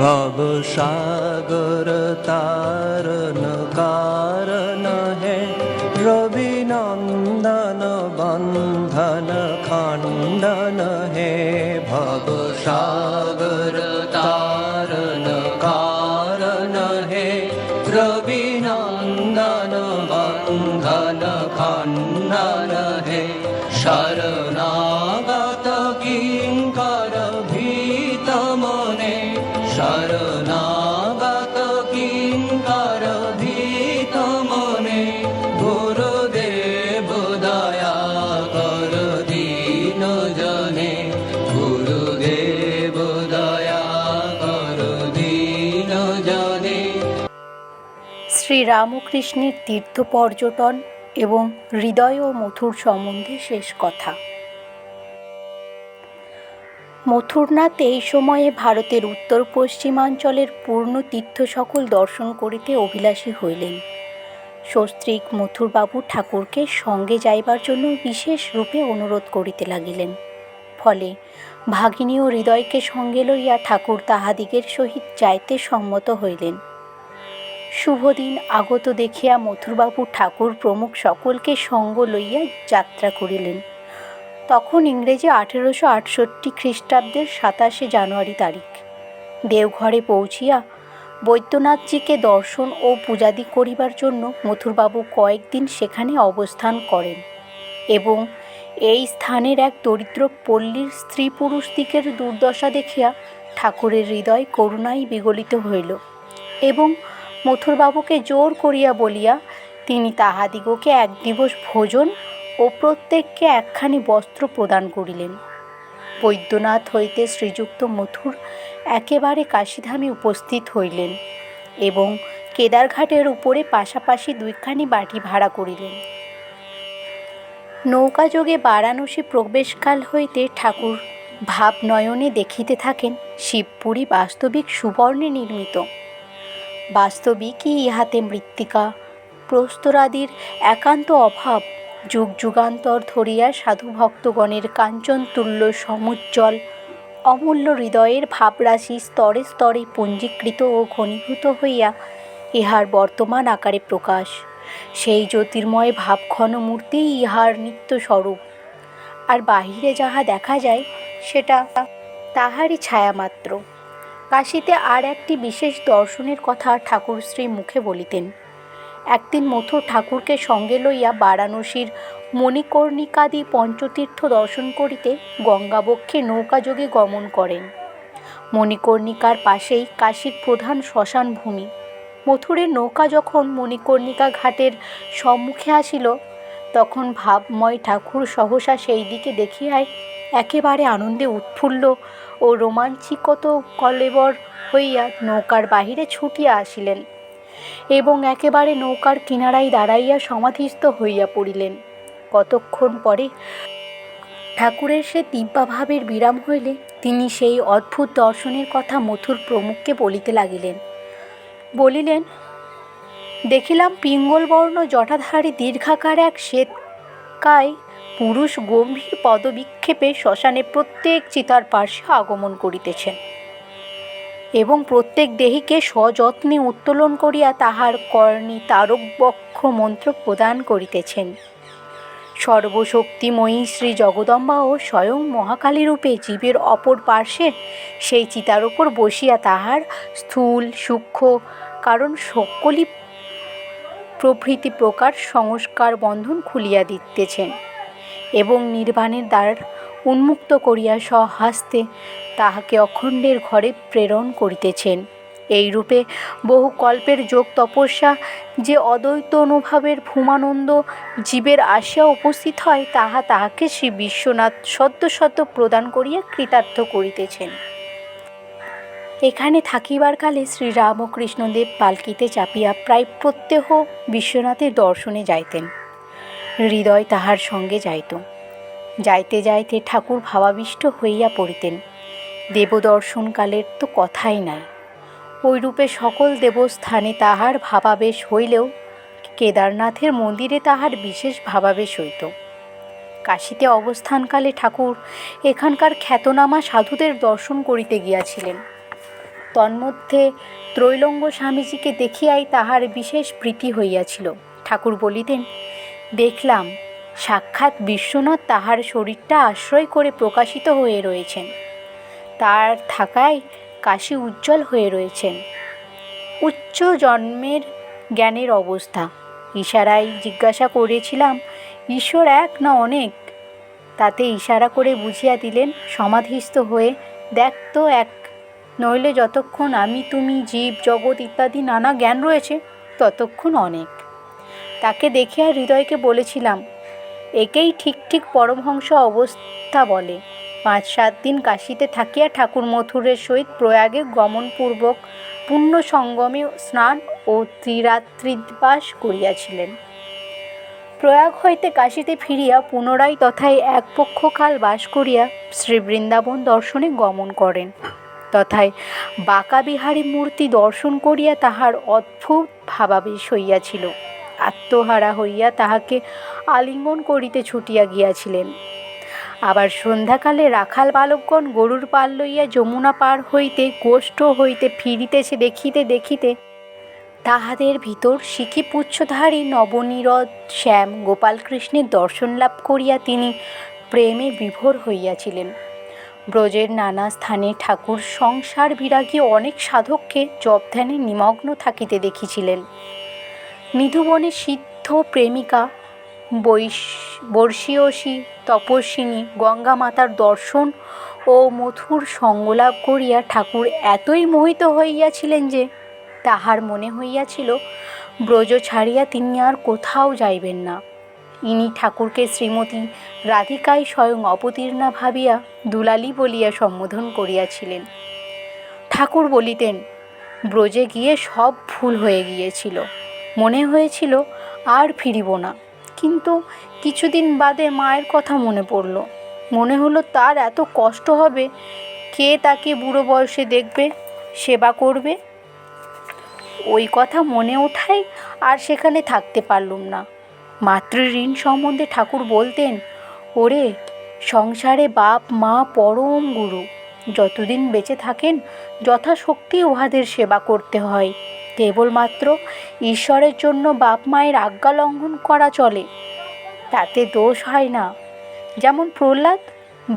भव सागर तारन कारण है, रवि नंदन बंधन खंडन है। भव सागर तारन कारण है, रवि नंदन बंधन खंडन है। शरणागत किंकर भीत मने, शरणागत किंकर भीत मने। गुरुदेव दया कर दीन जने, गुरुदेव दया कर दीन जने। শ্রীরামকৃষ্ণের তীর্থ পর্যটন এবং হৃদয় ও মথুর সম্বন্ধে শেষ কথা। মথুরনাথ এই সময়ে ভারতের উত্তর পশ্চিমাঞ্চলের পূর্ণ তীর্থ সকল দর্শন করিতে অভিলাষী হইলেন। সস্ত্রীক মথুরবাবু ঠাকুরকে সঙ্গে যাইবার জন্য বিশেষ রূপে অনুরোধ করিতে লাগিলেন। ফলে ভাগিনী ও হৃদয়কে সঙ্গে লইয়া ঠাকুর তাহাদিগের সহিত যাইতে সম্মত হইলেন। শুভদিন আগত দেখিয়া মথুরবাবু ঠাকুর প্রমুখ সকলকে সঙ্গ লইয়া যাত্রা করিলেন। তখন ইংরেজি 1868 খ্রিস্টাব্দের 27 জানুয়ারি তারিখ। দেওঘরে পৌঁছিয়া বৈদ্যনাথজিকে দর্শন ও পূজাদি করিবার জন্য মথুরবাবু কয়েকদিন সেখানে অবস্থান করেন এবং এই স্থানের এক দরিদ্র পল্লীর স্ত্রী পুরুষদিগের দুর্দশা দেখিয়া ঠাকুরের হৃদয় করুণায় বিগলিত হইল এবং মথুরবাবুকে জোর করিয়া বলিয়া তিনি তাহাদিগকে এক দিবস ভোজন ও প্রত্যেককে একখানি বস্ত্র প্রদান করিলেন। বৈদ্যনাথ হইতে শ্রীযুক্ত মথুর একেবারে কাশীধামে উপস্থিত হইলেন এবং কেদারঘাটের উপরে পাশাপাশি দুইখানি বাটি ভাড়া করিলেন। নৌকাযোগে বারাণসী প্রবেশকাল হইতে ঠাকুর ভাবনয়নে দেখিতে থাকেন শিবপুরী বাস্তবিক সুবর্ণে নির্মিত। বাস্তবিকই ইহাতে মৃত্তিকা প্রস্তরাদির একান্ত অভাব। যুগ যুগান্তর ধরিয়া সাধু ভক্তগণের কাঞ্চনতুল্য সমুজ্জ্বল অমূল্য হৃদয়ের ভাবরাশি স্তরে স্তরে পঞ্জীকৃত ও ঘনীভূত হইয়া ইহার বর্তমান আকারে প্রকাশ। সেই জ্যোতির্ময় ভাবঘন মূর্তি ইহার নিত্যস্বরূপ, আর বাহিরে যাহা দেখা যায় সেটা তাহারই ছায়া মাত্র। কাশীতে আর একটি বিশেষ দর্শনের কথা ঠাকুর শ্রী মুখে বলিতেন। একদিন মথুর ঠাকুরকে সঙ্গে লইয়া বারাণসীর মণিকর্ণিকাদি পঞ্চতীর্থ দর্শন করিতে গঙ্গাবক্ষে নৌকাযোগে গমন করেন। মণিকর্ণিকার পাশেই কাশীর প্রধান শ্মশান ভূমি। মথুরের নৌকা যখন মণিকর্ণিকা ঘাটের সম্মুখে আসিল, তখন ভাবময় ঠাকুর সহসা সেই দিকে দেখিয়াই একেবারে আনন্দে উৎফুল্ল ও রোমাঞ্চিকত কলেবর হইয়া নৌকার বাহিরে ছুটিয়া আসিলেন এবং একেবারে নৌকার কিনারায় দাঁড়াইয়া সমাধিস্থ হইয়া পড়িলেন। কতক্ষণ পরে ঠাকুরের সে দিব্যাভাবের বিরাম হইলে তিনি সেই অদ্ভুত দর্শনের কথা মথুর প্রমুখকে বলিতে লাগিলেন। বলিলেন, দেখিলাম পিঙ্গলবর্ণ জটাধারী দীর্ঘাকার এক শ্বেতকায় পুরুষ গম্ভীর পদবিক্ষেপে শ্মশানে প্রত্যেক চিতার পার্শ্বে আগমন করিতেছেন এবং প্রত্যেক দেহীকে সযত্নে উত্তোলন করিয়া তাহার কর্ণে তারকবক্ষ মন্ত্র প্রদান করিতেছেন। সর্বশক্তিময়ী শ্রী জগদম্বাও স্বয়ং মহাকালী রূপে জীবের অপর পার্শ্বে সেই চিতার ওপর বসিয়া তাহার স্থূল সূক্ষ্ম কারণ সকলই প্রভৃতি প্রকার সংস্কার বন্ধন খুলিয়া দিতেছেন এবং নির্বাণের দ্বার উন্মুক্ত করিয়া স্বহস্তে তাহাকে অখণ্ডের ঘরে প্রেরণ করিতেছেন। এইরূপে বহু কল্পের যোগ তপস্যা যে অদ্বৈত অনুভাবের ভূমানন্দ জীবের আসিয়া উপস্থিত হয়, তাহাকে শ্রী বিশ্বনাথ সদ্য সদ্য প্রদান করিয়া কৃতার্থ করিতেছেন। এখানে থাকিবার কালে শ্রীরামকৃষ্ণদেব পালকিতে চাপিয়া প্রায় প্রত্যহ বিশ্বনাথের দর্শনে যাইতেন। হৃদয় তাহার সঙ্গে যাইত। যাইতে যাইতে ঠাকুর ভাবাবিষ্ট হইয়া পড়িতেন। দেবদর্শনকালের তো কথাই নাই। ওইরূপে সকল দেবস্থানে তাহার ভাবাবেশ হইলেও কেদারনাথের মন্দিরে তাহার বিশেষ ভাবাবেশ হইত। কাশীতে অবস্থানকালে ঠাকুর এখানকার খ্যাতনামা সাধুদের দর্শন করিতে গিয়াছিলেন। তন্মধ্যে ত্রৈলঙ্গ স্বামীজিকে দেখিয়াই তাহার বিশেষ প্রীতি হইয়াছিল। ঠাকুর বলিতেন, দেখলাম সাক্ষাৎ বিশ্বনাথ তাহার শরীরটা আশ্রয় করে প্রকাশিত হয়ে রয়েছেন, তার থাকায় কাশী উজ্জ্বল হয়ে রয়েছেন। উচ্চ জন্মের জ্ঞানের অবস্থা। ইশারায় জিজ্ঞাসা করেছিলাম, ঈশ্বর এক না অনেক? তাতে ইশারা করে বুঝিয়া দিলেন সমাধিস্থ হয়ে, দেখ তো এক, নইলে যতক্ষণ আমি তুমি জীব জগৎ ইত্যাদি নানা জ্ঞান রয়েছে ততক্ষণ অনেক। তাকে দেখিয়া হৃদয়কে বলেছিলাম, একেই ঠিক ঠিক পরমহংস অবস্থা বলে। 5-7 দিন কাশীতে থাকিয়া ঠাকুর মথুরের সহিত প্রয়াগে গমনপূর্বক পুণ্য সঙ্গমে স্নান ও ত্রিরাত্রিবাস করিয়াছিলেন। প্রয়াগ হইতে কাশীতে ফিরিয়া পুনরায় তথায় এক পক্ষকাল বাস করিয়া শ্রীবৃন্দাবন দর্শনে গমন করেন। তথায় বাঁকাবিহারী মূর্তি দর্শন করিয়া তাহার অদ্ভুত ভাবাবেশ হইয়াছিল। আত্মহারা হইয়া তাহাকে আলিঙ্গন করিতে ছুটিয়া গিয়াছিলেন। আবার সন্ধ্যাকালে রাখাল বালকগণ গরুর পাল লইয়া যমুনা পার হইতে গোষ্ঠ হইতে ফিরিতেছে দেখিতে দেখিতে তাহাদের ভিতর সিকিপুচ্ছধারী নবনীরদ শ্যাম গোপালকৃষ্ণের দর্শন লাভ করিয়া তিনি প্রেমে বিভোর হইয়াছিলেন। ব্রজের নানা স্থানে ঠাকুর সংসার বিরাগী অনেক সাধককে জপ ধ্যানে নিমগ্ন থাকিতে দেখিছিলেন। নিধুবনে সিদ্ধ প্রেমিকা বর্ষীয়সী তপস্বিনী গঙ্গা মাতার দর্শন ও মধুর সঙ্গলাভ করিয়া ঠাকুর এতই মোহিত হইয়াছিলেন যে তাহার মনে হইয়াছিল ব্রজ ছাড়িয়া তিনি আর কোথাও যাইবেন না। ইনি ঠাকুরকে শ্রীমতী রাধিকায় স্বয়ং অবতীর্ণা ভাবিয়া দুলালী বলিয়া সম্বোধন করিয়াছিলেন। ঠাকুর বলিতেন, ব্রজে গিয়ে সব ভুল হয়ে গিয়েছিল, মনে হয়েছিল আর ফিরিব না। কিন্তু কিছুদিন বাদে মায়ের কথা মনে পড়ল। মনে হলো তার এত কষ্ট হবে, কে তাকে বুড়ো বয়সে দেখবে, সেবা করবে। ওই কথা মনে ওঠায় আর সেখানে থাকতে পারলুম না। মাতৃঋণ সম্বন্ধে ঠাকুর বলতেন, ওরে, সংসারে বাপ মা পরম গুরু, যতদিন বেঁচে থাকেন যথাশক্তি উহাদের সেবা করতে হয়। কেবলমাত্র ঈশ্বরের জন্য বাপ মায়ের আজ্ঞা লঙ্ঘন করা চলে, তাতে দোষ হয় না। যেমন প্রহ্লাদ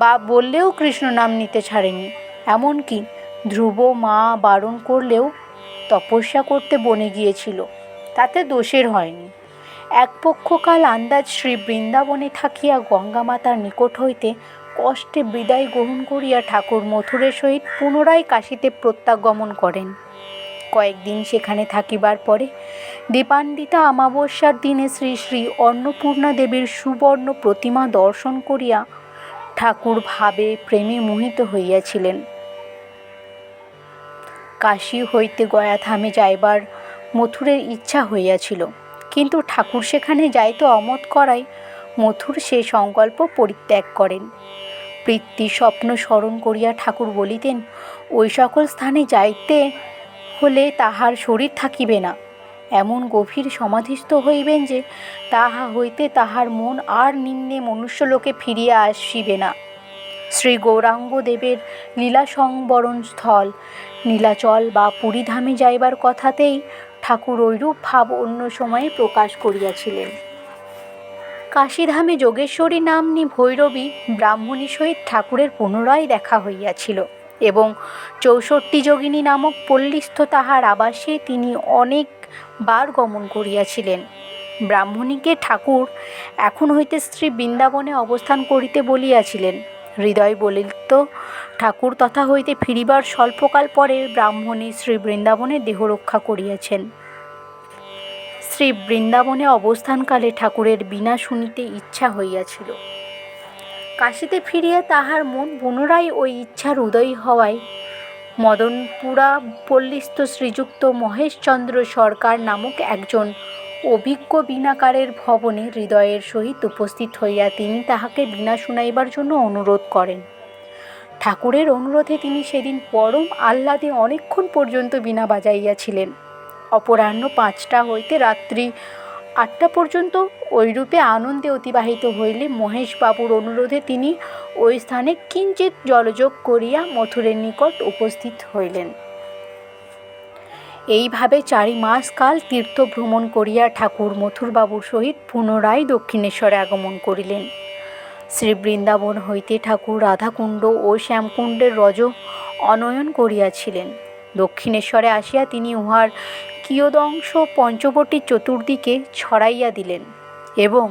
বাপ বললেও কৃষ্ণ নাম নিতে ছাড়েনি, এমনকি ধ্রুব মা বারণ করলেও তপস্যা করতে বনে গিয়েছিল, তাতে দোষের হয়নি। এক পক্ষকাল আন্দাজ শ্রী বৃন্দাবনে থাকিয়া গঙ্গা মাতার নিকট হইতে কষ্টে বিদায় গ্রহণ করিয়া ঠাকুর মথুরের সহিত পুনরায় কাশীতে প্রত্যাগমন করেন। কয়েকদিন সেখানে থাকিবার পরে দীপান্বিতা অমাবস্যার দিনে শ্রী শ্রী অন্নপূর্ণা দেবীর সুবর্ণ প্রতিমা দর্শন করিয়া ঠাকুর ভাবে প্রেমে মোহিত হইয়াছিলেন। কাশী হইতে গয়াধামে যাইবার মথুরের ইচ্ছা হইয়াছিল, কিন্তু ঠাকুর সেখানে যাইতে অমত করায় মথুর সে সংকল্প পরিত্যাগ করেন। প্রীতি স্বপ্ন স্মরণ করিয়া ঠাকুর বলিতেন, ওই সকল স্থানে যাইতে হলে তাহার শরীর থাকিবে না, এমন গভীর সমাধিস্থ হইবেন যে তাহা হইতে তাহার মন আর নিম্নে মনুষ্যলোকে ফিরিয়া আসিবে না। শ্রী গৌরাঙ্গ দেবের লীলা সংবরণ স্থল নীলাচল বা পুরীধামে যাইবার কথাতেই ঠাকুর ঐরূপ ভাব অন্য সময়ে প্রকাশ করিয়াছিলেন। কাশীধামে যোগেশ্বরী নাম্নী ভৈরবী ব্রাহ্মণী সহিত ঠাকুরের পুনরায় দেখা হইয়াছিল এবং 64 যোগিনী নামক পল্লীস্থ তাহার আবাসে তিনি অনেকবার গমন করিয়াছিলেন। ব্রাহ্মণীকে ঠাকুর এখন হইতে শ্রী বৃন্দাবনে অবস্থান করিতে বলিয়াছিলেন। হৃদয় বলিত, ঠাকুর তথা হইতে ফিরিবার স্বল্পকাল পরে ব্রাহ্মণী শ্রী বৃন্দাবনে দেহরক্ষা করিয়াছেন। শ্রী বৃন্দাবনে অবস্থানকালে ঠাকুরের বীণা শুনিতে ইচ্ছা হইয়াছিল। কাশীতে ফিরিয়া তাহার মন পুনরায় ওই ইচ্ছার উদয় হওয়ায় মদনপুরা পল্লীস্থ শ্রীযুক্ত মহেশচন্দ্র সরকার নামক একজন অভিজ্ঞ বীণাকারের ভবনে হৃদয়ের সহিত উপস্থিত হইয়া তিনি তাহাকে বীণা শুনাইবার জন্য অনুরোধ করেন। ঠাকুরের অনুরোধে তিনি সেদিন পরম আহ্লাদে অনেকক্ষণ পর্যন্ত বীণা বাজাইয়াছিলেন। অপরাহ্ন 5টা হইতে রাত্রি 8টা পর্যন্ত ওইরূপে আনন্দে অতিবাহিত হইলে মহেশবাবুর অনুরোধে তিনি ওই স্থানে কিঞ্চিৎ জলযোগ করিয়া মথুরের নিকট উপস্থিত হইলেন। এইভাবে 4 মাস কাল তীর্থ ভ্রমণ করিয়া ঠাকুর মথুরবাবুর সহিত পুনরায় দক্ষিণেশ্বরে আগমন করিলেন। শ্রী বৃন্দাবন হইতে ঠাকুর রাধাকুণ্ড ও শ্যামকুণ্ডের রজ অনয়ন করিয়াছিলেন। দক্ষিণেশ্বরে আসিয়া তিনি উহার কিয়দংশ পঞ্চবটীর চতুর্দিকে ছড়াইয়া দিলেন এবং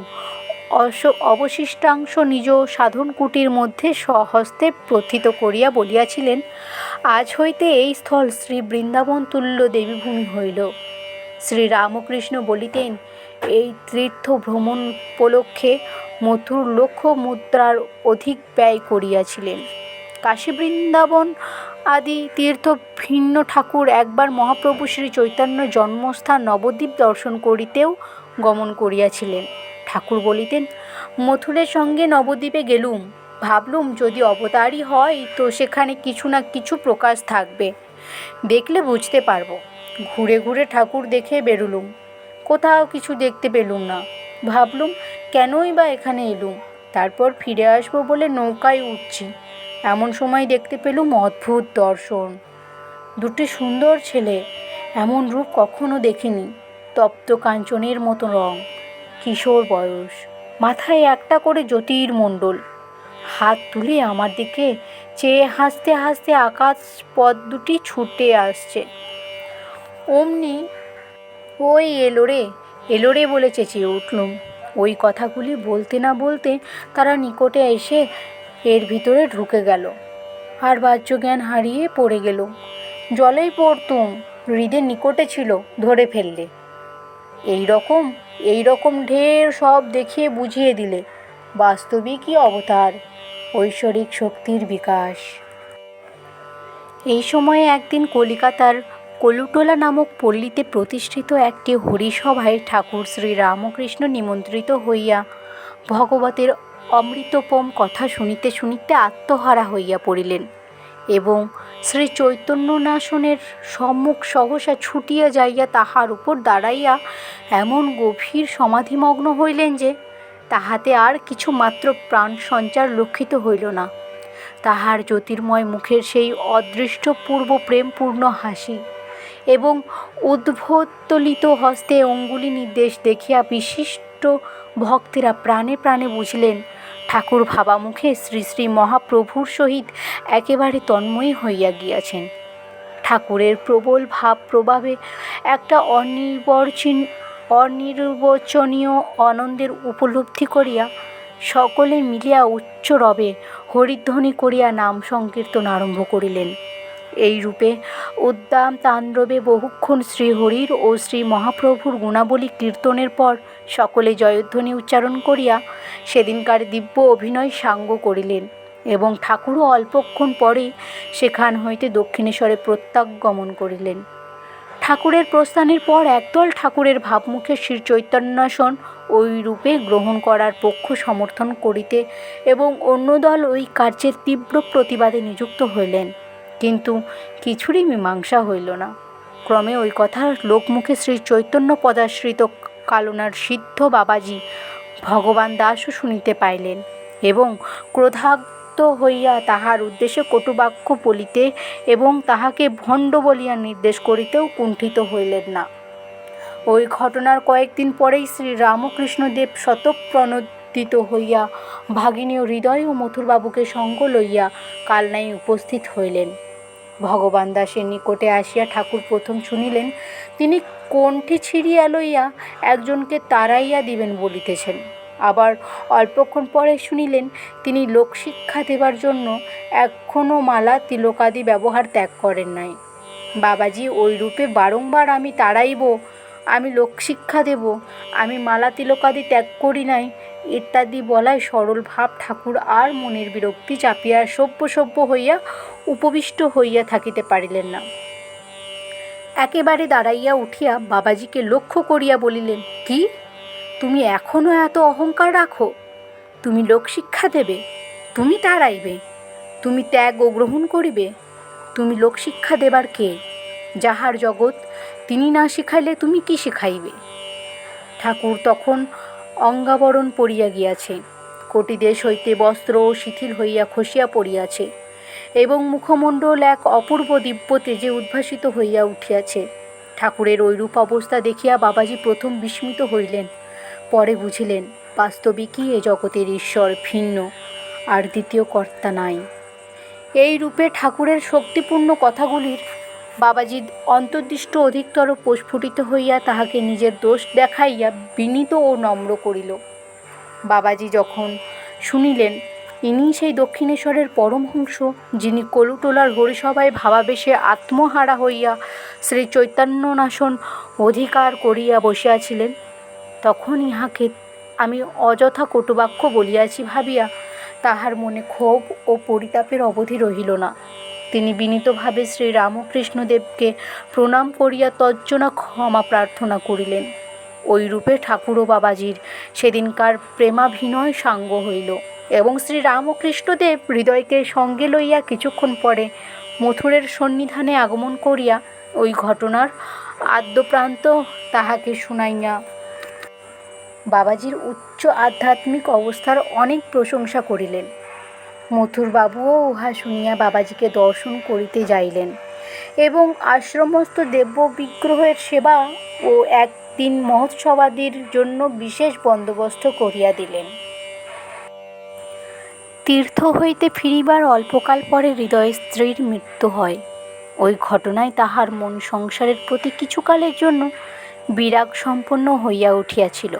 অবশিষ্টাংশ নিজ সাধন কুটির মধ্যে স্বহস্তে প্রথিত করিয়া বলিয়াছিলেন, আজ হইতে এই স্থল শ্রী বৃন্দাবন তুল্য দেবীভূমি হইল। শ্রীরামকৃষ্ণ বলিতেন, এই তীর্থ ভ্রমণ উপলক্ষে মথুর লক্ষ মুদ্রার অধিক ব্যয় করিয়াছিলেন। কাশী বৃন্দাবন আদি তীর্থ ভিন্ন ঠাকুর একবার মহাপ্রভু শ্রী চৈতন্য জন্মস্থান নবদ্বীপ দর্শন করিতেও গমন করিয়াছিলেন। ঠাকুর বলিতেন, মথুরের সঙ্গে নবদ্বীপে গেলুম, ভাবলুম যদি অবতারই হয় তো সেখানে কিছু না কিছু প্রকাশ থাকবে, দেখলে বুঝতে পারবো। ঘুরে ঘুরে ঠাকুর দেখে বেরুলুম, কোথাও কিছু দেখতে পেলুম না। ভাবলুম কেনই বা এখানে এলুম, তারপর ফিরে আসবো বলে নৌকায় উঠছি, এমন সময় দেখতে পেলুম অদ্ভুত দর্শন। দুটি সুন্দর ছেলে, এমন রূপ কখনো দেখিনি। তপ্ত কাঞ্চনের মতো রং, কিশোর বয়স, মাথায় একটা করে জ্যোতির্মণ্ডল, হাত তুলে আমার দিকে চেয়ে হাসতে হাসতে আকাশ পথ দুটি ছুটে আসছে। অমনি ওই এলো রে বলে চেঁচিয়ে উঠলুম। ওই কথাগুলি বলতে না বলতে তারা নিকটে এসে এর ভিতরে ঢুকে গেল, আর বাহ্যজ্ঞান হারিয়ে পড়ে গেলুম। জলেই পড়তুম, হৃদের নিকটে ছিল, ধরে ফেললে। এই রকম ঢের সব দেখিয়ে বুঝিয়ে দিলে বাস্তবিকই অবতার, ঐশ্বরিক শক্তির বিকাশ। এই সময়ে একদিন কলিকাতার কলুটোলা নামক পল্লীতে প্রতিষ্ঠিত একটি হরিসভায় ঠাকুর শ্রীরামকৃষ্ণ নিমন্ত্রিত হইয়া ভগবতের অমৃতোপম কথা শুনিতে শুনিতে আত্মহারা হইয়া পড়িলেন এবং শ্রী চৈতন্যনাশনের সম্মুখ সহসা ছুটিয়া যাইয়া তাহার উপর দাঁড়াইয়া এমন গভীর সমাধিমগ্ন হইলেন যে তাহাতে আর কিছু মাত্র প্রাণ সঞ্চার লক্ষিত হইল না। তাহার জ্যোতির্ময় মুখের সেই অদৃষ্টপূর্ব প্রেমপূর্ণ হাসি এবং উদ্বোধলিত হস্তে অঙ্গুলি নির্দেশ দেখিয়া বিশিষ্ট ভক্তেরা প্রাণে প্রাণে বুঝিলেন ঠাকুর ভাবামুখে শ্রী শ্রী মহাপ্রভুর সহিত একেবারে তন্ময়ী হইয়া গিয়াছেন। ঠাকুরের প্রবল ভাব প্রভাবে একটা অনির্বচনীয় আনন্দের উপলব্ধি করিয়া সকলে মিলিয়া উচ্চ রবে হরিধ্বনি করিয়া নাম সংকীর্তন আরম্ভ করিলেন। এই রূপে উদ্দাম তাণ্ডবে বহুক্ষণ শ্রীহরির ও শ্রী মহাপ্রভুর গুণাবলী কীর্তনের পর সকলে জয়ধ্বনি উচ্চারণ করিয়া সেদিনকার দিব্য অভিনয় সাঙ্গ করিলেন এবং ঠাকুরও অল্পক্ষণ পরেই সেখান হইতে দক্ষিণেশ্বরে প্রত্যাগমন করিলেন। ঠাকুরের প্রস্থানের পর একদল ঠাকুরের ভাবমুখে শ্রী চৈতন্যাসন ওই রূপে গ্রহণ করার পক্ষ সমর্থন করিতে এবং অন্য দল ওই কার্যের তীব্র প্রতিবাদে নিযুক্ত হইলেন, কিন্তু কিছুরই মীমাংসা হইল না। ক্রমে ওই কথা লোকমুখে শ্রী চৈতন্য পদাশ্রিত কালনার সিদ্ধ বাবাজি ভগবান দাসও শুনিতে পাইলেন এবং ক্রোধাক্ত হইয়া তাহার উদ্দেশ্যে কটুবাক্য বলিতে এবং তাহাকে ভণ্ড বলিয়া নির্দেশ করিতেও কুণ্ঠিত হইলেন না। ওই ঘটনার কয়েকদিন পরেই শ্রী রামকৃষ্ণদেব স্বতঃপ্রণোদিত হইয়া ভাগিনী হৃদয় ও মথুরবাবুকে সঙ্গ লইয়া কালনায় উপস্থিত হইলেন। ভগবান দাসের নিকটে আসিয়া ঠাকুর প্রথম শুনিলেন তিনি কণ্ঠী ছিঁড়িয়া লইয়া একজনকে তাড়াইয়া দিবেন বলিতেছেন। আবার অল্পক্ষণ পরে শুনিলেন তিনি লোকশিক্ষা দেবার জন্য এখনও মালা তিলকাদি ব্যবহার ত্যাগ করেন নাই। বাবাজি ওই রূপে বারংবার আমি তাড়াইব, আমি লোকশিক্ষা দেব, আমি মালা তিলকাদি ত্যাগ করি নাই ইত্যাদি বলায় সরল ভাব ঠাকুর আর মনের বিরক্তি চাপিয়া সভ্য হইয়া উপবিষ্ট হইয়া থাকিতে পারিলেন না। একেবারে দাঁড়াইয়া উঠিয়া বাবাজিকে লক্ষ্য করিয়া বলিলেন, কি তুমি এখনও এত অহংকার রাখো? তুমি লোকশিক্ষা দেবে, তুমি তাড়াইবে, তুমি ত্যাগ ও গ্রহণ করিবে? তুমি লোকশিক্ষা দেবার কে? যাহার জগৎ তিনি না শিখাইলে তুমি কি শিখাইবে? ঠাকুর তখন অঙ্গাবরণ পড়িয়া গিয়াছে, কটিদেশ হইতে বস্ত্র শিথিল হইয়া খসিয়া পড়িয়াছে এবং মুখমণ্ডল এক অপূর্ব দিব্য তেজে উদ্ভাসিত হইয়া উঠিয়াছে। ঠাকুরের ঐরূপ অবস্থা দেখিয়া বাবাজি প্রথম বিস্মিত হইলেন, পরে বুঝিলেন বাস্তবিকই এ জগতের ঈশ্বর ভিন্ন, আর দ্বিতীয় কর্তা নাই। এই রূপে ঠাকুরের শক্তিপূর্ণ কথাগুলির বাবাজির অন্তর্দৃষ্ট অধিকতর প্রস্ফুটিত হইয়া তাহাকে নিজের দোষ দেখাইয়া বিনীত ও নম্র করিল। বাবাজি যখন শুনিলেন ইনি সেই দক্ষিণেশ্বরের পরমহংস, যিনি কলুটোলার হরিসভায় ভাবাবেশে আত্মহারা হইয়া শ্রী চৈতন্যনাশন অধিকার করিয়া বসিয়াছিলেন, তখন ইহাকে আমি অযথা কটুবাক্য বলিয়াছি ভাবিয়া তাহার মনে ক্ষোভ ও পরিতাপের অবধি রহিল না। তিনি বিনীতভাবে শ্রীরামকৃষ্ণদেবকে প্রণাম করিয়া তজ্জন্য ক্ষমা প্রার্থনা করিলেন। ওইরূপে ঠাকুর ও বাবাজির সেদিনকার প্রেমাভিনয় সাঙ্গ হইল এবং শ্রীরামকৃষ্ণদেব হৃদয়কে সঙ্গে লইয়া কিছুক্ষণ পরে মথুরের সন্নিধানে আগমন করিয়া ওই ঘটনার আদ্যপ্রান্ত তাহাকে শুনাইয়া বাবাজির উচ্চ আধ্যাত্মিক অবস্থার অনেক প্রশংসা করিলেন। মথুরবাবুও উহা শুনিয়া বাবাজিকে দর্শন করিতে যাইলেন এবং আশ্রমস্থ দেব্য বিগ্রহের সেবা ও একদিন মহোৎসবাদির জন্য বিশেষ বন্দোবস্ত করিয়া দিলেন। তীর্থ হইতে ফিরিবার অল্পকাল পরে হৃদয়ের স্ত্রীর মৃত্যু হয়। ওই ঘটনায় তাহার মন সংসারের প্রতি কিছুকালের জন্য বিরাগ সম্পন্ন হইয়া উঠিয়াছিল।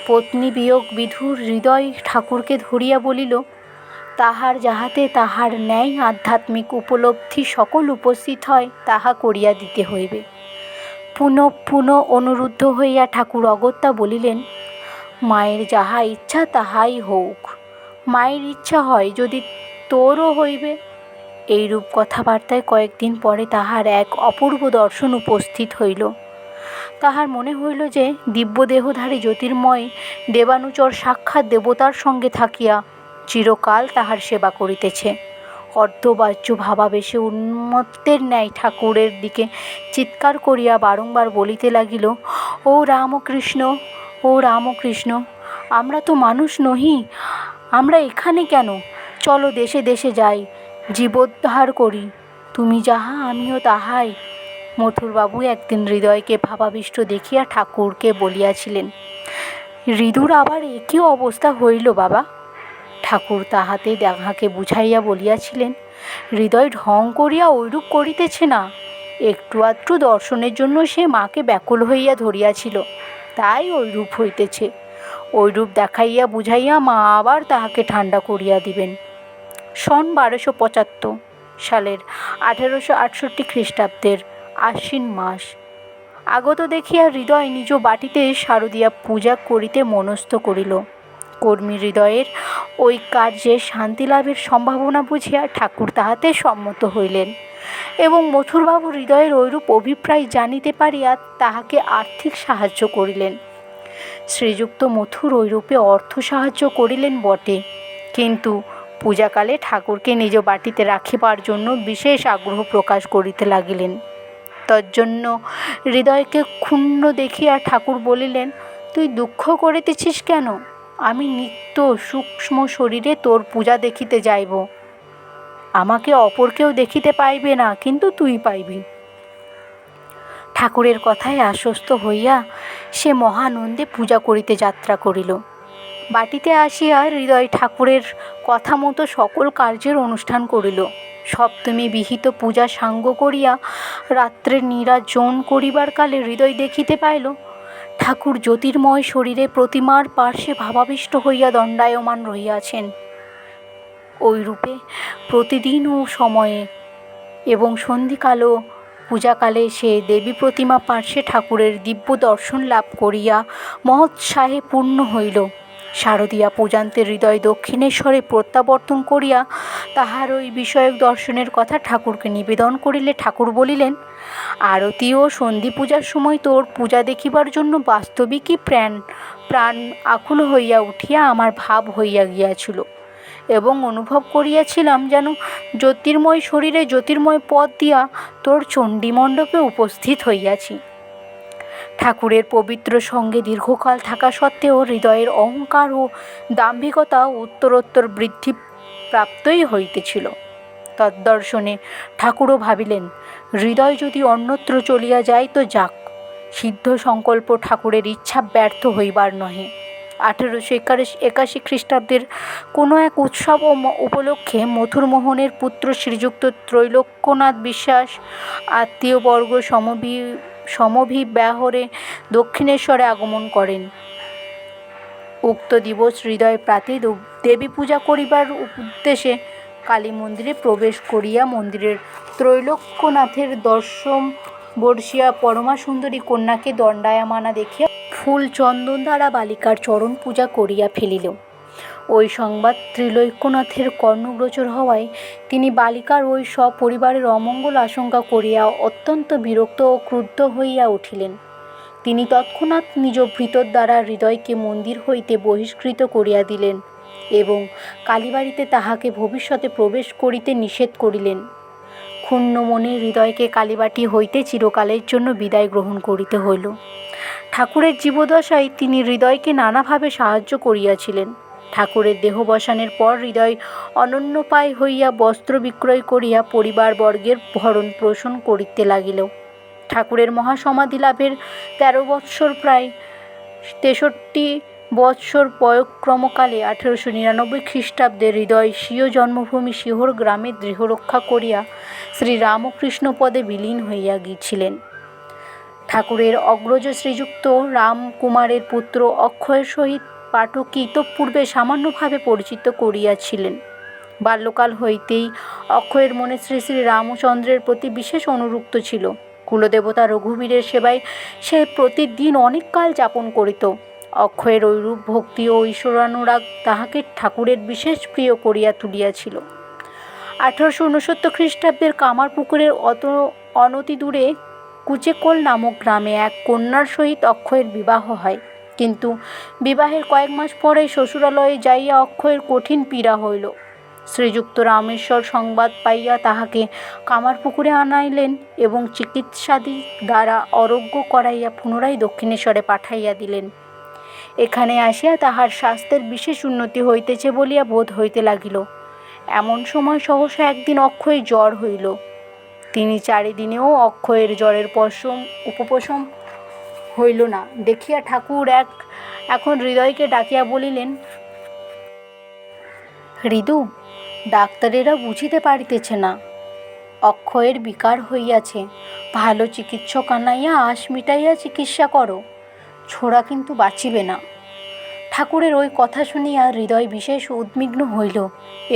পত্নী বিয়োগ বিধুর হৃদয় ঠাকুরকে ধরিয়া বলিল, তাহার যাহাতে তাহার ন্যায় আধ্যাত্মিক উপলব্ধি সকল উপস্থিত হয় তাহা করিয়া দিতে হইবে। পুনঃ পুনঃ অনুরুদ্ধ হইয়া ঠাকুর অগত্যা বলিলেন, মায়ের যাহা ইচ্ছা তাহাই হউক, মায়ের ইচ্ছা হয় যদি তোরও হইবে। এইরূপ কথাবার্তায় কয়েকদিন পরে তাহার এক অপূর্ব দর্শন উপস্থিত হইল। তাহার মনে হইল যে দিব্যদেহধারী জ্যোতির্ময় দেবানুচর সাক্ষাৎ দেবতার সঙ্গে থাকিয়া চিরকাল তাহার সেবা করিতেছে। অর্ধবাচ্য ভাবাবেশে উন্মত্তের ন্যায় ঠাকুরের দিকে চিৎকার করিয়া বারংবার বলিতে লাগিল, ও রামকৃষ্ণ, ও রামকৃষ্ণ, আমরা তো মানুষ নহি, আমরা এখানে কেন? চলো দেশে দেশে যাই, জীবোদ্ধার করি। তুমি যাহা আমিও তাহাই। মথুরবাবু একদিন হৃদয়কে ভাবাবিষ্ট দেখিয়া ঠাকুরকে বলিয়াছিলেন, হৃদুর আবার একই অবস্থা হইল বাবা। ঠাকুর তাহাতে তাহাকে বুঝাইয়া বলিয়াছিলেন, হৃদয় ঢং করিয়া ঐরূপ করিতেছে না, একটু আধটু দর্শনের জন্য সে মাকে ব্যাকুল হইয়া ধরিয়াছিল, তাই ঐরূপ হইতেছে। ঐরূপ দেখাইয়া বুঝাইয়া মা আবার তাহাকে ঠান্ডা করিয়া দিবেন। সন 1275 সালের 1868 খ্রিস্টাব্দের আশ্বিন মাস আগত দেখিয়া হৃদয় নিজ বাটিতে শারদীয়া পূজা করিতে মনস্থ করিল। কর্মী হৃদয়ের ওই কার্যে শান্তি লাভের সম্ভাবনা বুঝিয়া ঠাকুর তাহাতে সম্মত হইলেন এবং মথুরবাবু হৃদয়ের ঐরূপ অভিপ্রায় জানিতে পারিয়া তাহাকে আর্থিক সাহায্য করিলেন। শ্রীযুক্ত মথুর ঐরূপে অর্থ সাহায্য করিলেন বটে, কিন্তু পূজাকালে ঠাকুরকে নিজ বাটিতে রাখিবার জন্য বিশেষ আগ্রহ প্রকাশ করিতে লাগিলেন। তজ্জন্য হৃদয়কে ক্ষুণ্ণ দেখিয়া ঠাকুর বলিলেন, তুই দুঃখ করিতেছিস কেন? আমি নিত্য সূক্ষ্ম শরীরে তোর পূজা দেখিতে যাইব। আমাকে অপর কেউ দেখিতে পাইবে না, কিন্তু তুই পাইবি। ঠাকুরের কথায় আশ্বস্ত হইয়া সে মহানন্দে পূজা করিতে যাত্রা করিল। বাটিতে আসিয়া হৃদয় ঠাকুরের কথা মতো সকল কার্যের অনুষ্ঠান করিল। সপ্তমী বিহিত পূজা সাঙ্গ করিয়া রাত্রে নিরাজন করিবার কালে হৃদয় দেখিতে পাইল ঠাকুর জ্যোতির্ময় শরীরে প্রতিমার পার্শ্বে ভাবাবিষ্ট হইয়া দণ্ডায়মান রহিয়াছেন। ওইরূপে প্রতিদিন ও সময়ে এবং সন্ধিকালও পূজাকালে সে দেবী প্রতিমা পার্শ্বে ঠাকুরের দিব্য দর্শন লাভ করিয়া মহোৎসাহে পূর্ণ হইল। শারদীয়া পূজান্তে হৃদয় দক্ষিণেশ্বরে প্রত্যাবর্তন করিয়া তাহার ওই বিষয়ক দর্শনের কথা ঠাকুরকে নিবেদন করিলে ঠাকুর বলিলেন, আরতি ও সন্ধি পূজার সময় তোর পূজা দেখিবার জন্য বাস্তবিকই প্রাণ আকুল হইয়া উঠিয়া আমার ভাব হইয়া গিয়াছিল এবং অনুভব করিয়াছিলাম যেন জ্যোতির্ময় শরীরে জ্যোতির্ময় পদ দিয়া তোর চণ্ডীমণ্ডপে উপস্থিত হইয়াছি। ঠাকুরের পবিত্র সঙ্গে দীর্ঘকাল থাকা সত্ত্বেও হৃদয়ের অহংকার ও দাম্ভিকতা উত্তরোত্তর বৃদ্ধি প্রাপ্তই হইতেছিল। তদ্দর্শনে ঠাকুরও ভাবিলেন, হৃদয় যদি অন্যত্র চলিয়া যায় তো যাক, সিদ্ধ সংকল্প ঠাকুরের ইচ্ছা ব্যর্থ হইবার নহে। 1881 খ্রিস্টাব্দের কোনো এক উৎসব উপলক্ষে মথুরমোহনের পুত্র শ্রীযুক্ত ত্রৈলোক্যনাথ বিশ্বাস আত্মীয়বর্গ সমভিব্যাহারে দক্ষিণেশ্বরে আগমন করেন। উক্ত দিবস হৃদয় প্রাতে দেবী পূজা করিবার উদ্দেশ্যে কালী মন্দিরে প্রবেশ করিয়া মন্দিরের ত্রৈলোক্যনাথের দর্শন বর্ষিয়া পরমা সুন্দরী কন্যাকে দণ্ডায়মানা দেখিয়া ফুল চন্দন দ্বারা বালিকার চরণ পূজা করিয়া ফেলিল। ওই সংবাদ ত্রৈলোক্যনাথের কর্ণগোচর হওয়ায় তিনি বালিকার ওই সপরিবারের অমঙ্গল আশঙ্কা করিয়া অত্যন্ত বিরক্ত ও ক্রুদ্ধ হইয়া উঠিলেন। তিনি তৎক্ষণাৎ নিজ ভৃত্যর দ্বারা হৃদয়কে মন্দির হইতে বহিষ্কৃত করিয়া দিলেন এবং কালীবাড়িতে তাহাকে ভবিষ্যতে প্রবেশ করিতে নিষেধ করিলেন। ক্ষুণ্ণ মনে হৃদয়কে কালীবাড়ি হইতে চিরকালের জন্য বিদায় গ্রহণ করিতে হইল। ঠাকুরের জীবদশায় তিনি হৃদয়কে নানাভাবে সাহায্য করিয়াছিলেন। ঠাকুরের দেহবসানের পর হৃদয় অনন্যোপায় হইয়া বস্ত্র বিক্রয় করিয়া পরিবারবর্গের ভরণ পোষণ করিতে লাগিল। ঠাকুরের মহাসমাধি লাভের 13 বৎসর প্রায় 63 বৎসর পয়ক্রমকালে 1899 খ্রিস্টাব্দে হৃদয় স্বীয় জন্মভূমি শিহর গ্রামে গৃহরক্ষা করিয়া শ্রীরামকৃষ্ণপদে বিলীন হইয়া গিয়েছিলেন। ঠাকুরের অগ্রজ শ্রীযুক্ত রামকুমারের পুত্র অক্ষয়ের সহিত পাঠক ইতঃপূর্বে সামান্যভাবে পরিচিত করিয়াছিলেন। বাল্যকাল হইতেই অক্ষয়ের মনে শ্রী শ্রী রামচন্দ্রের প্রতি বিশেষ অনুরক্ত ছিল। কুলদেবতা রঘুবীরের সেবায় সে প্রতিদিন অনেক কাল যাপন করিত। অক্ষয়ের ঐরূপ ভক্তি ও ঈশ্বরানুরাগ তাহাকে ঠাকুরের বিশেষ প্রিয় করিয়া তুলিয়াছিল। 1869 খ্রিস্টাব্দের কামারপুকুরের অনতি দূরে কুচেকোল নামক গ্রামে এক কন্যার সহিত অক্ষয়ের বিবাহ হয়। কিন্তু বিবাহের কয়েক মাস পরেই শ্বশুরালয়ে যাইয়া অক্ষয়ের কঠিন পীড়া হইল। শ্রীযুক্ত রামেশ্বর সংবাদ পাইয়া তাহাকে কামারপুকুরে আনাইলেন এবং চিকিৎসাদি দ্বারা আরোগ্য করাইয়া পুনরায় দক্ষিণেশ্বরে পাঠাইয়া দিলেন। এখানে আসিয়া তাহার স্বাস্থ্যের বিশেষ উন্নতি হইতেছে বলিয়া বোধ হইতে লাগিল। এমন সময় সহসা একদিন অক্ষয়ের জ্বর হইল। 3-4 দিনেও অক্ষয়ের জ্বরের উপশম হইল না দেখিয়া ঠাকুর এখন হৃদয়কে ডাকিয়া বলিলেন, হৃদু, ডাক্তারেরা বুঝিতে পারিতেছে না, অক্ষয়ের বিকার হইয়াছে। ভালো চিকিৎসক আনাইয়া আশ মিটাইয়া চিকিৎসা করো, ছোড়া কিন্তু বাঁচিবে না। ঠাকুরের ওই কথা শুনিয়া হৃদয় বিশেষ উদ্বিগ্ন হইল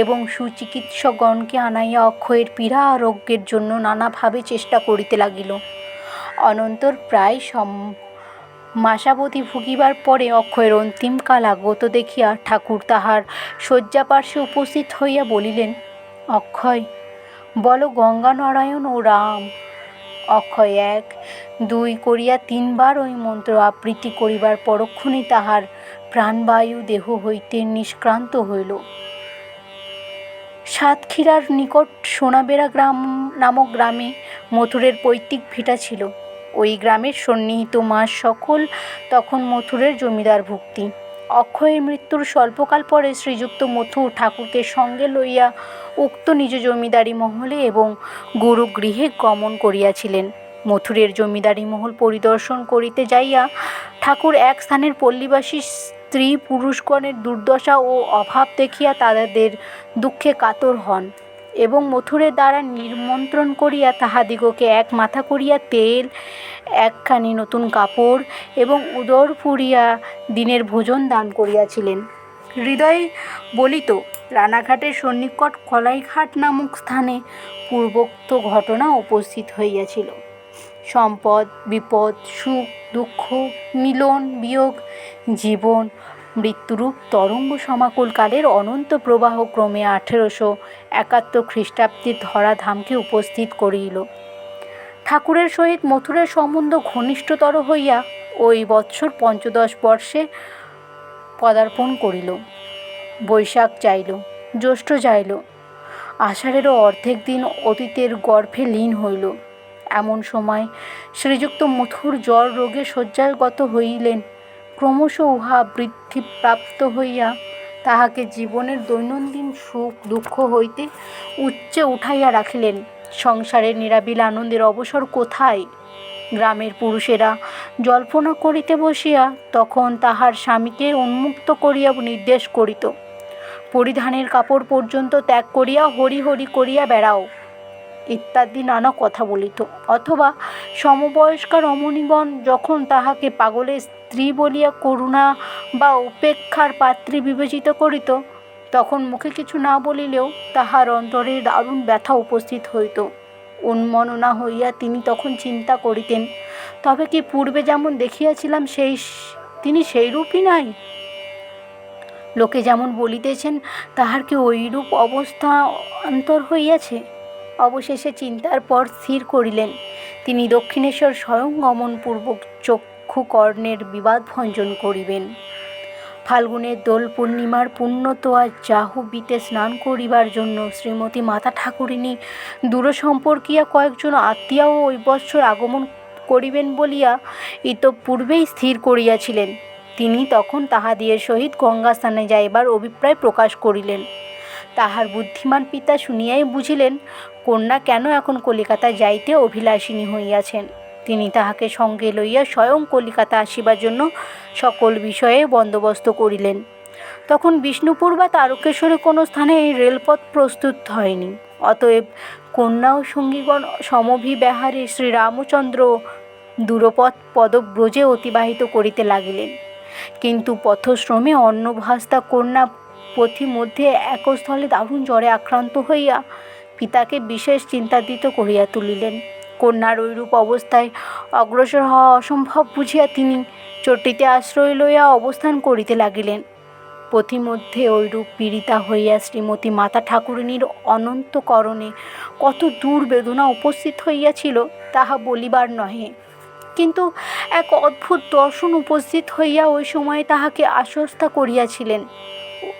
এবং সুচিকিৎসকগণকে আনাইয়া অক্ষয়ের পীড়া আরোগ্যের জন্য নানাভাবে চেষ্টা করিতে লাগিল। অনন্তর প্রায় মাসাবধি ভুগিবার পরে অক্ষয়ের অন্তিমকাল আগত দেখিয়া ঠাকুর তাহার শয্যাপার্শ্বে উপস্থিত হইয়া বলিলেন, অক্ষয়, বলো গঙ্গানারায়ণ ও রাম। অক্ষয় 1-2 করিয়া 3 বার ওই মন্ত্র আবৃত্তি করিবার পরক্ষণেই তাহার প্রাণবায়ু দেহ হইতে নিষ্ক্রান্ত হইল। সাতক্ষীরার নিকট সোনাবেড়া নামক গ্রামে মথুরের পৈতৃক ভিটা ছিল। ওই গ্রামের সন্নিহিত মাস সকল তখন মথুরের জমিদার ভুক্তি। অক্ষয়ের মৃত্যুর স্বল্পকাল পরে শ্রীযুক্ত মথুর ঠাকুরকে সঙ্গে লইয়া উক্ত নিজ জমিদারি মহলে এবং গুরুগৃহে গমন করিয়াছিলেন। মথুরের জমিদারি মহল পরিদর্শন করিতে যাইয়া ঠাকুর এক স্থানের পল্লীবাসী স্ত্রী পুরুষগণের দুর্দশা ও অভাব দেখিয়া তাদের দুঃখে কাতর হন এবং মথুরের দ্বারা নিমন্ত্রণ করিয়া তাহাদিগকে এক মাথা করিয়া তেল, একখানি নতুন কাপড় এবং উদর পুরিয়া দিনের ভোজন দান করিয়াছিলেন। হৃদয় বলিত, রানাঘাটের সন্নিকট কলাইঘাট নামক স্থানে পূর্বোক্ত ঘটনা উপস্থিত হইয়াছিল। সম্পদ, বিপদ, সুখ, দুঃখ, মিলন, বিয়োগ, জীবন, মৃত্যুরূপ তরঙ্গ সমাকুলকালের অনন্ত প্রবাহ ক্রমে 1871 খ্রিস্টাব্দে ধরাধামকে উপস্থিত করিল। ঠাকুরের সহিত মথুরের সম্বন্ধ ঘনিষ্ঠতর হইয়া ওই বৎসর পঞ্চদশ বর্ষে পদার্পণ করিল। বৈশাখ যাইল, জ্যৈষ্ঠ যাইল, আষাঢ়েরও অর্ধেক দিন অতীতের গর্ভে লীন হইল। এমন সময় শ্রীযুক্ত মথুর জ্বর রোগে শয্যাগত হইলেন। ক্রমশ উহা বৃদ্ধিপ্রাপ্ত হইয়া তাহাকে জীবনের দৈনন্দিন সুখ দুঃখ হইতে উচ্চে উঠাইয়া রাখিলেন। সংসারের নিরাবিল আনন্দের অবসর কোথায়? গ্রামের পুরুষেরা জল্পনা করিতে বসিয়া তখন তাহার স্বামীকে উন্মুক্ত করিয়া নির্দেশ করিত, পরিধানের কাপড় পর্যন্ত ত্যাগ করিয়া হরি হরি করিয়া বেড়াও ইত্যাদি নানা কথা বলিত। অথবা সমবয়স্কা রমণীগণ যখন তাহাকে পাগলের স্ত্রী বলিয়া করুণা বা উপেক্ষার পাত্রী বিবেচিত করিত, তখন মুখে কিছু না বলিলেও তাহার অন্তরে দারুণ ব্যথা উপস্থিত হইত। উন্মননা হইয়া তিনি তখন চিন্তা করিতেন, তবে কি পূর্বে যেমন দেখিয়াছিলাম তিনি সেইরূপই নাই? লোকে যেমন বলিতেছেন তাহার কি ওইরূপ অবস্থা অন্তর হইয়াছে? অবশেষে চিন্তার পর স্থির করিলেন তিনি দক্ষিণেশ্বর স্বয়ং গমনপূর্বক চক্ষুকর্ণের বিবাদ ভঞ্জন করিবেন। ফাল্গুনের দোল পূর্ণিমার পুণ্যতোয়া জাহ্নবীতে স্নান করিবার জন্য শ্রীমতী মাতা ঠাকুরিণী দূরসম্পর্কীয়া কয়েকজন আত্মীয়াও ওই বৎসর আগমন করিবেন বলিয়া ইতঃপূর্বেই স্থির করিয়াছিলেন। তিনি তখন তাহাদের সহিত গঙ্গা স্নানে যাইবার অভিপ্রায় প্রকাশ করিলেন। তাহার বুদ্ধিমান পিতা শুনিয়াই বুঝিলেন কন্যা কেন এখন কলিকাতায় যাইতে অভিলাষিনী হইয়াছেন। তিনি তাহাকে সঙ্গে লইয়া স্বয়ং কলিকাতা আসিবার জন্য সকল বিষয়ে বন্দোবস্ত করিলেন। তখন বিষ্ণুপুর বা তারকেশ্বরে কোনো স্থানে এই রেলপথ প্রস্তুত হয়নি। অতএব কন্যা ও সঙ্গীগণ সমভিব্যাহারে শ্রীরামচন্দ্র দূরপথ পদব্রজে অতিবাহিত করিতে লাগিলেন। কিন্তু পথশ্রমে অন্নভাস্তা কন্যা পথিমধ্যে একস্থলে দারুণ জ্বরে আক্রান্ত হইয়া পিতাকে বিশেষ চিন্তান্বিত করিয়া তুলিলেন। কন্যার ঐরূপ অবস্থায় অগ্রসর হওয়া অসম্ভব বুঝিয়া তিনি চটিতে আশ্রয় লইয়া অবস্থান করিতে লাগিলেন। পথিমধ্যে ঐরূপ পীড়িতা হইয়া শ্রীমতী মাতা ঠাকুরানীর অনন্তকরণে কত দূর বেদনা উপস্থিত হইয়াছিল তাহা বলিবার নহে। কিন্তু এক অদ্ভুত দর্শন উপস্থিত হইয়া ওই সময়ে তাহাকে আশ্বস্ত করিয়াছিলেন।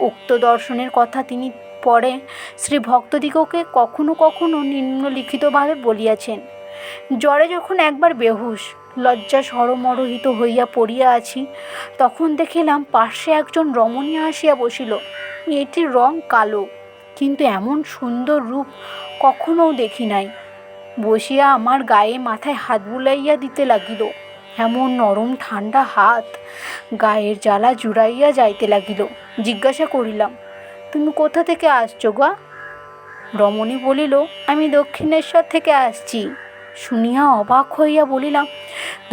উক্ত দর্শনের কথা তিনি পরে শ্রী ভক্তদিগকে কখনো কখনো নিম্নলিখিতভাবে বলিয়াছেন। জ্বরে যখন একবার বেহুশ লজ্জা সরমরহিত হইয়া পড়িয়া আছি, তখন দেখিলাম পার্শ্বে একজন রমণী আসিয়া বসিল। মেয়েটির রং কালো, কিন্তু এমন সুন্দর রূপ কখনও দেখি নাই। বসিয়া আমার গায়ে মাথায় হাত বুলাইয়া দিতে লাগিল। এমন নরম ঠান্ডা হাত গায়ের জ্বালা জুড়াইয়া যাইতে লাগিল। জিজ্ঞাসা করিলাম, তুমি কোথা থেকে আসছো গা? রমণী বলিল, আমি দক্ষিণেশ্বর থেকে আসছি। শুনিয়া অবাক হইয়া বলিলাম,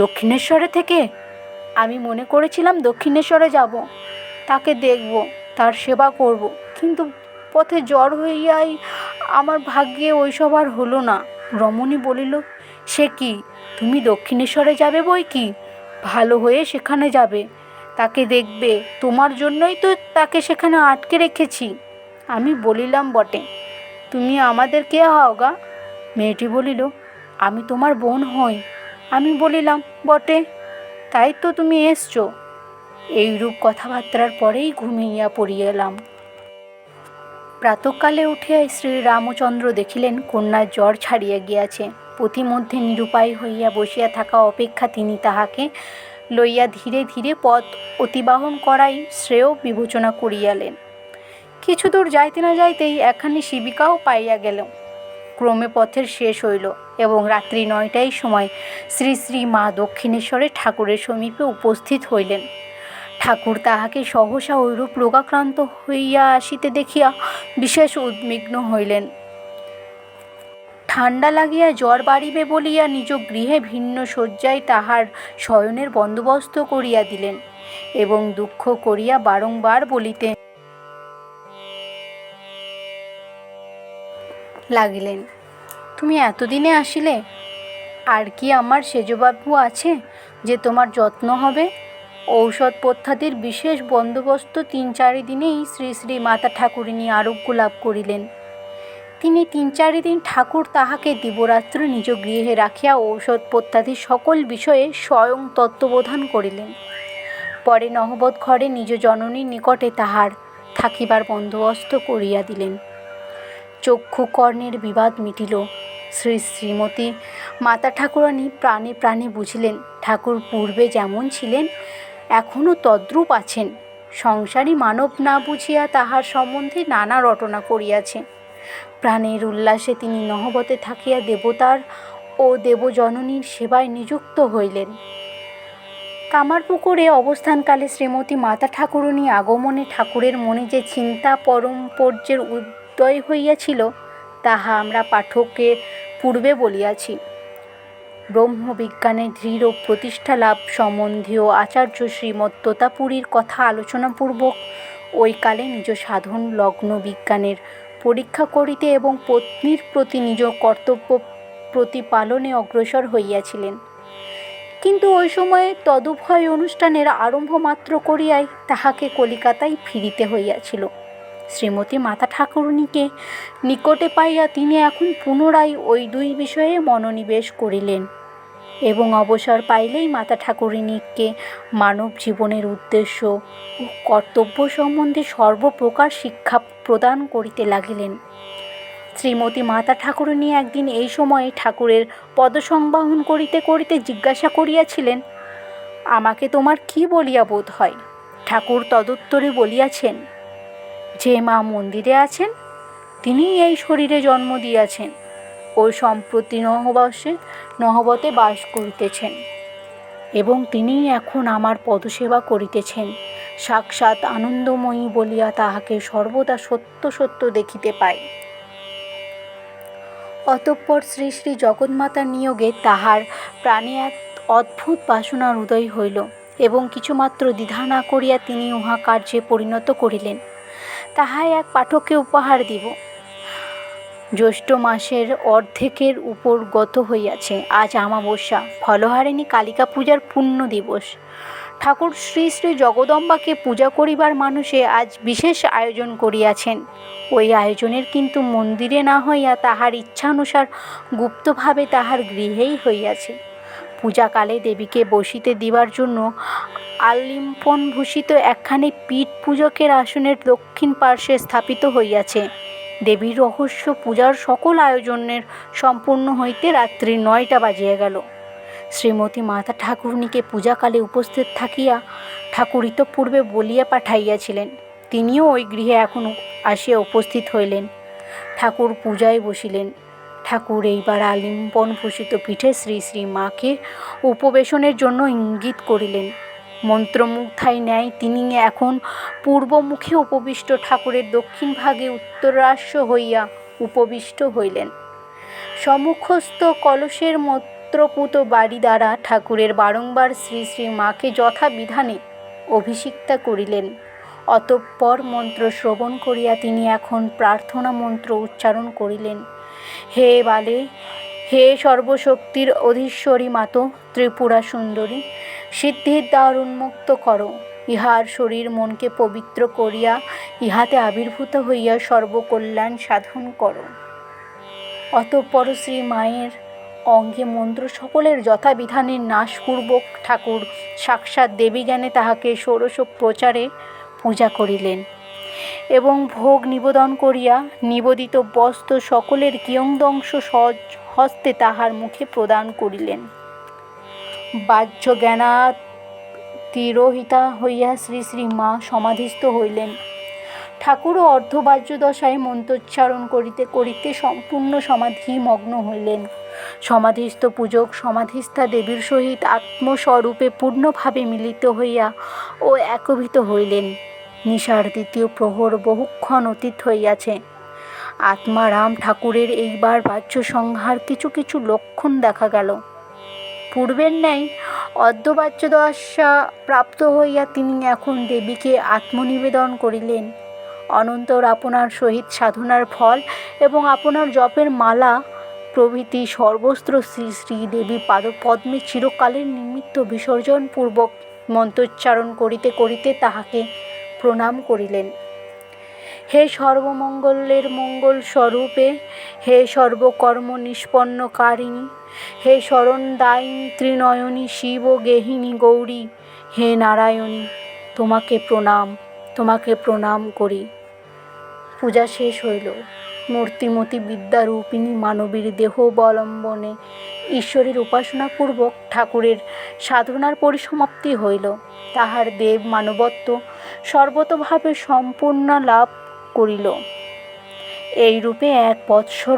দক্ষিণেশ্বরে থেকে? আমি মনে করেছিলাম দক্ষিণেশ্বরে যাব, তাকে দেখব, তার সেবা করব, কিন্তু পথে জ্বর হইয়াই আমার ভাগ্যে ওইসব আর হলো না। রমণী বলিল, সে কি, তুমি দক্ষিণেশ্বরে যাবে বই কি? ভালো হয়ে সেখানে যাবে, তাকে দেখবে, তোমার জন্যই তো তাকে সেখানে আটকে রেখেছি। আমি বলিলাম, বটে, তুমি আমাদের কে হও গা? মেয়েটি বলিল, আমি তোমার বোন হই। আমি বলিলাম, বটে, তাই তো তুমি এসছো। এইরূপ কথাবার্তার পরেই ঘুমিয়া পড়িলাম। প্রাতঃকালে উঠিয়া শ্রীরামচন্দ্র দেখিলেন কন্যার জ্বর ছাড়িয়া গিয়াছে। পথিমধ্যে নিরুপায় হইয়া বসিয়া থাকা অপেক্ষা তিনি তাহাকে লইয়া ধীরে ধীরে পথ অতিবাহন করাই শ্রেয় বিবেচনা করিয়ালেন। কিছু দূর যাইতে না যাইতেই একখানি শিবিকাও পাইয়া গেল। ক্রমে পথের শেষ হইল এবং রাত্রি 9টার সময় শ্রী শ্রী মা দক্ষিণেশ্বরে ঠাকুরের সমীপে উপস্থিত হইলেন। ঠাকুর তাহাকে সহসা ঐরূপ রোগাক্রান্ত হইয়া আসিতে দেখিয়া বিশেষ উদ্বিগ্ন হইলেন। ঠান্ডা লাগিয়া জ্বর বাড়িবে বলিয়া নিজ গৃহে ভিন্ন শয্যায় তাহার শয়নের বন্দোবস্ত করিয়া দিলেন এবং দুঃখ করিয়া বারংবার বলিতে লাগিলেন, তুমি এতদিনে আসিলে? আর কি আমার সেজবাবু আছে যে তোমার যত্ন হবে? ঔষধ পথ্যাদির বিশেষ বন্দোবস্ত 3-4 দিনেই শ্রী শ্রী মাতা ঠাকুরিণী আরোগ্য লাভ করিলেন। তিনি 3-4 দিন ঠাকুর তাহাকে দিবরাত্র নিজ গৃহে রাখিয়া ঔষধ পথ্যাদির সকল বিষয়ে স্বয়ং তত্ত্ববোধন করিলেন। পরে নহবৎ ঘরে নিজ জননীর নিকটে তাহার থাকিবার বন্দোবস্ত করিয়া দিলেন। চক্ষুকর্ণের বিবাদ মিটিল। শ্রীমতী মাতা ঠাকুরানী প্রাণে প্রাণে বুঝিলেন ঠাকুর পূর্বে যেমন ছিলেন এখনও তদ্রূপ আছেন। সংসারী মানব না বুঝিয়া তাহার সম্বন্ধে নানা রটনা করিয়াছে। প্রাণের উল্লাসে তিনি নহবতে থাকিয়া দেবতার ও দেবজননীর সেবায় নিযুক্ত হইলেন। কামারপুকুরে অবস্থানকালে শ্রীমতী মাতা ঠাকুরানী আগমনে ঠাকুরের মনে যে চিন্তা পরম্পর্যের উদয় হইয়াছিল, তাহা আমরা পাঠকে পূর্বে বলিয়াছি। ব্রহ্মবিজ্ঞানের দৃঢ় প্রতিষ্ঠা লাভ সম্বন্ধীয় আচার্য শ্রীমৎ তোতাপুরীর কথা আলোচনাপূর্বক ওই কালে নিজ সাধন লগ্ন বিজ্ঞানের পরীক্ষা করিতে এবং পত্নীর প্রতি নিজ কর্তব্য প্রতিপালনে অগ্রসর হইয়াছিলেন। কিন্তু ওই সময়ে তদুভয় অনুষ্ঠানের আরম্ভ মাত্র করিয়াই তাহাকে কলিকাতায় ফিরিতে হইয়াছিল। শ্রীমতী মাতা ঠাকুরানীকে নিকটে পাইয়া তিনি এখন পুনরায় ওই দুই বিষয়ে মনোনিবেশ করিলেন এবং অবসর পাইলেই মাতা ঠাকুরানীকে মানব জীবনের উদ্দেশ্য ও কর্তব্য সম্বন্ধে সর্বপ্রকার শিক্ষা প্রদান করিতে লাগিলেন। শ্রীমতী মাতা ঠাকুরানী একদিন এই সময়ে ঠাকুরের পদসংবাহন করিতে করিতে জিজ্ঞাসা করিয়াছিলেন, আমাকে তোমার কি বলিয়া বোধ হয়? ঠাকুর তদুত্তরে বলিয়াছেন, যে মা মন্দিরে আছেন তিনিই এই শরীরে জন্ম দিয়াছেন ও সম্প্রতি নহবতে বাস করিতেছেন এবং তিনিই এখন আমার পদসেবা করিতেছেন। সাক্ষাৎ আনন্দময়ী বলিয়া তাহাকে সর্বদা সত্য সত্য দেখিতে পাই। অতঃপর শ্রী শ্রী জগন্মাতার নিয়োগে তাহার প্রাণে এক অদ্ভুত বাসনার উদয় হইল এবং কিছুমাত্র দ্বিধা না করিয়া তিনি উহা কার্যে পরিণত করিলেন। তাহাই এক পাঠককে উপহার দিব। জ্যৈষ্ঠ মাসের অর্ধেকের উপর গত হইয়াছে। আজ অমাবস্যা, ফলহারিণী কালিকা পূজার পুণ্য দিবস। ঠাকুর শ্রী শ্রী জগদম্বাকে পূজা করিবার মানুষে আজ বিশেষ আয়োজন করিয়াছেন। ওই আয়োজনের কিন্তু মন্দিরে না হইয়া তাহার ইচ্ছানুসার গুপ্তভাবে তাহার গৃহেই হইয়াছে। পূজাকালে দেবীকে বসিতে দিবার জন্য আলিম্পনভূষিত একখানি পীঠ পূজকের আসনের দক্ষিণ পার্শ্বে স্থাপিত হইয়াছে। দেবীর রহস্য পূজার সকল আয়োজনের সম্পূর্ণ হইতে রাত্রি 9টা বাজিয়া গেল। শ্রীমতী মাতা ঠাকুরানীকে পূজাকালে উপস্থিত থাকিয়া ঠাকুর ইতঃপূর্বে বলিয়া পাঠাইয়াছিলেন। তিনিও ওই গৃহে এখন আসিয়া উপস্থিত হইলেন। ঠাকুর পূজায় বসিলেন। ঠাকুর এইবার আলিম্পনভূষিত পীঠে শ্রী শ্রী মাকে উপবেশনের জন্য ইঙ্গিত করিলেন। মন্ত্রমুগ্ধায় ন্যায় তিনি এখন পূর্বমুখে উপবিষ্ট ঠাকুরের দক্ষিণ ভাগে উত্তরাস্য হইয়া উপবিষ্ট হইলেন। সম্মুখস্থ কলসের মন্ত্রপুত বাড়ি দ্বারা ঠাকুরের বারংবার শ্রী শ্রী মাকে যথাবিধানে অভিষিক্তা করিলেন। অতঃপর মন্ত্র শ্রবণ করিয়া তিনি এখন প্রার্থনা মন্ত্র উচ্চারণ করিলেন। হে বালে, হে সর্বশক্তির অধীশ্বরী মাতো ত্রিপুরা সুন্দরী, সিদ্ধির দ্বার উন্মুক্ত করো। ইহার শরীর মনকে পবিত্র করিয়া ইহাতে আবির্ভূত হইয়া সর্বকল্যাণ সাধন করো। অতঃপর শ্রী মায়ের অঙ্গে মন্ত্র সকলের যথাবিধানের নাশপূর্বক ঠাকুর সাক্ষাৎ দেবীজ্ঞানে তাহাকে ষোড়শ প্রচারে পূজা করিলেন এবং ভোগ নিবেদন করিয়া নিবেদিত বস্ত্র সকলের কিয়দংশ সহজ হস্তে তাহার মুখে প্রদান করিলেন। বাহ্য জ্ঞানাতিরোহিতা হইয়া শ্রী শ্রী মা সমাধিস্থ হইলেন। ঠাকুরও অর্ধবাহ্য দশায় মন্ত্রোচ্চারণ করিতে করিতে সম্পূর্ণ সমাধিমগ্ন হইলেন। সমাধিস্থ পূজক সমাধিস্থা দেবীর সহিত আত্মস্বরূপে পূর্ণভাবে মিলিত হইয়া ও একীভূত হইলেন। নিশার দ্বিতীয় প্রহর বহুক্ষণ অতীত হইয়াছে। আত্মারাম ঠাকুরের এইবার বাহ্য সংহার কিছু কিছু লক্ষণ দেখা গেল। পূর্বের ন্যায় অর্ধবাহ্য দশা প্রাপ্ত হইয়া তিনি এখন দেবীকে আত্মনিবেদন করিলেন। অনন্তর আপনার সহিত সাধনার ফল এবং আপনার জপের মালা প্রভৃতি সর্বস্ত্র শ্রী শ্রী দেবী পাদপদ্মে চিরকালের নিমিত্ত বিসর্জনপূর্বক মন্ত্রোচ্চারণ করিতে করিতে তাহাকে প্রণাম করিলেন। হে সর্বমঙ্গলের মঙ্গল স্বরূপে, হে সর্বকর্ম নিষ্পন্নকারিণী, হে শরণদায়িনী ত্রিনয়নী শিব গেহিনী গৌরী, হে নারায়ণী, তোমাকে প্রণাম করি। পূজা শেষ হইল। মূর্তিমতী বিদ্যারূপিণী মানবীর দেহ অবলম্বনে ঈশ্বরের উপাসনাপূর্বক ঠাকুরের সাধনার পরিসমাপ্তি হইল। তাহার দেব মানবত্ব সর্বতোভাবে সম্পূর্ণ লাভ করিল। এইরূপে 1 বৎসর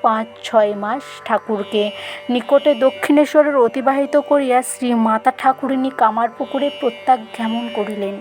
5-6 মাস ঠাকুরকে নিকটে দক্ষিণেশ্বরের অতিবাহিত করিয়া শ্রী মাতা ঠাকুরানী কামারপুকুরে প্রত্যাগমন করিলেন।